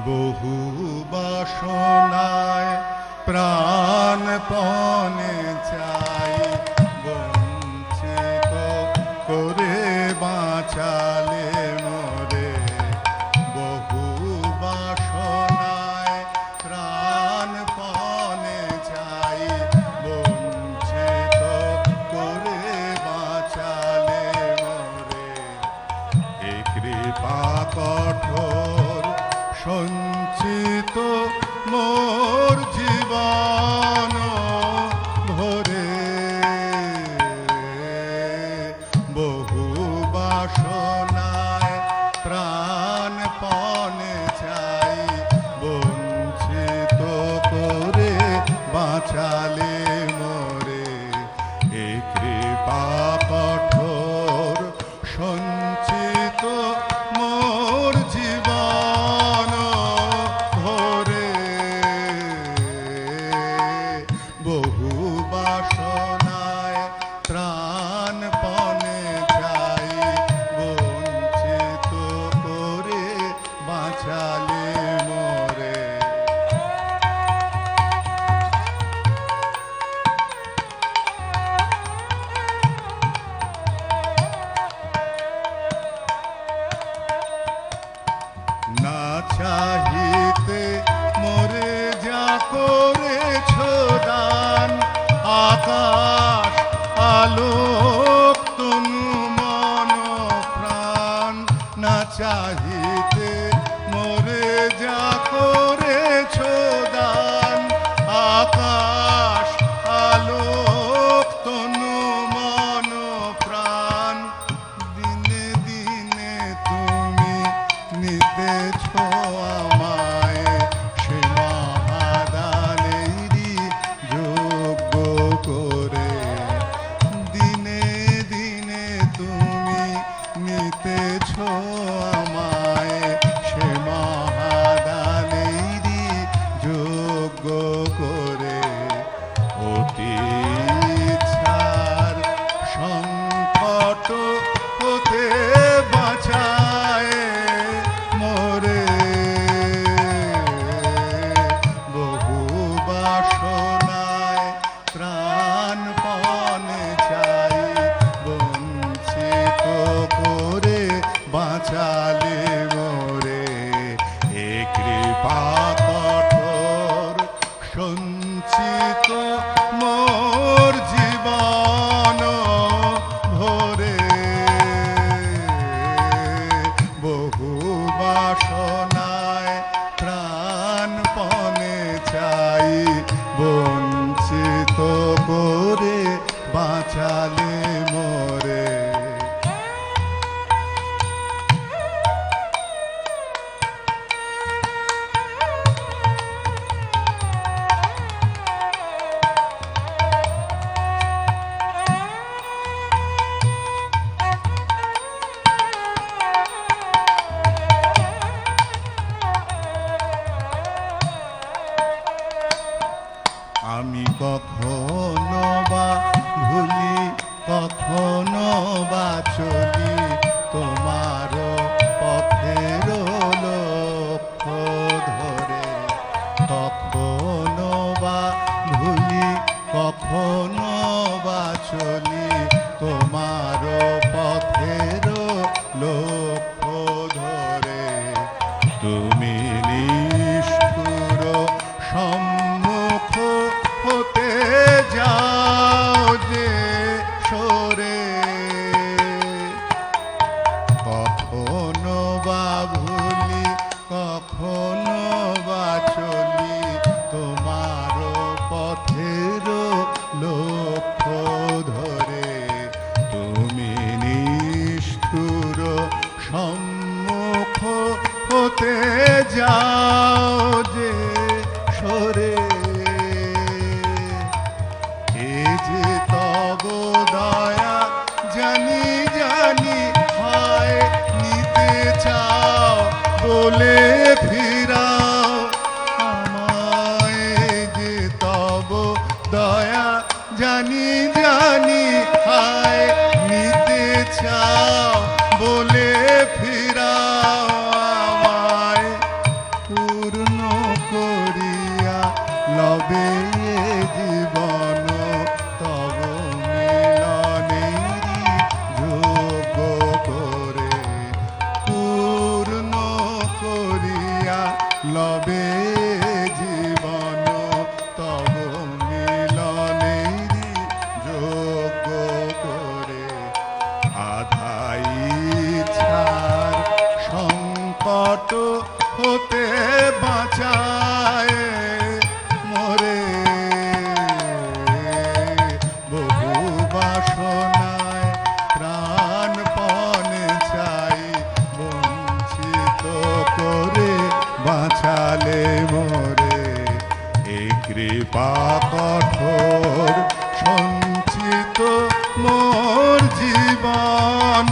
বহু বাসনায় প্রাণপণে চাই, বঞ্চিত করে বাঁচালে মোরে। বহু বাসনায় প্রাণপণে চাই, বঞ্চিত করে বাঁচালে মোরে। এ কৃপা কঠোর সঞ্চিত মোর জীবন ভরে। বহু বাসনায় প্রাণপণে চাই, বঞ্চিত করে বাঁচালে মোরে। এ কৃপা কঠোর সঞ্চিত মোর জীবন ভরে। বহু বাসনায় প্রাণপণে চাই, বঞ্চিত করে বাঁচালে মোরে। না চাহিতে মোরে যা করেছ দান, আকাশ আলোক তনু মন প্রাণ। না চাহিতে মোরে যা করেছ দান, আকাশ আলোক তনু মন প্রাণ। দিনে দিনে তুমি নিতেছ আমায়, সে মহাদানেরই যোগ্য করে। দিনে দিনে তুমি নিতেছ আমায়, সে মহাদানেরই যোগ্য করে। অতি ইচ্ছার সংকট হতে বাঁচায় মোরে। বহু বাসনায় প্রাণপণে চাই, বঞ্চিত করে বাঁচালে মোরে। এ কৃপা কঠোর সঞ্চিত মোর জীবন ভরে। বহু বাসনায় প্রাণপণে চাই, বঞ্চিত করে বাঁচালে মোরে। আমি কখনো বা ভুলি, কখনো বা চলি, তোমার পথের লক্ষ্য ধরে। কখনো বা ভুলি, কখনো বা চলি, তোমার পথের লক্ষ্য ধরে। তুমি নিষ্ঠুর সম্মুখ হতে যাও যে সরে। কখনো বা ভুলি, কখনো বা চলি, তোমার পথের লক্ষ্য ধরে। তুমি নিষ্ঠুর সম্মুখ হতে যাও যে সরে। এ যে তব দয়া জানি জানি হয়, নিতে চাও বলে ফিরাও আমায়। যে তব দয়া জানি জানি হয়, নিতে চাও বলে ফিরাও আমায়। লবে জীবন তব মিলনেরি যোগ্য করে পূর্ণ করিয়া লবে জীবন তব মিলনেরি যোগ্য করে আধাই ইচ্ছার সংকট হতে বাঁচায় মোরে বহু বাসনায় প্রাণপণে চাই বঞ্চিত করে বাঁচালে মোরে এই কৃপা কঠোর সঞ্চিত মোর জীবন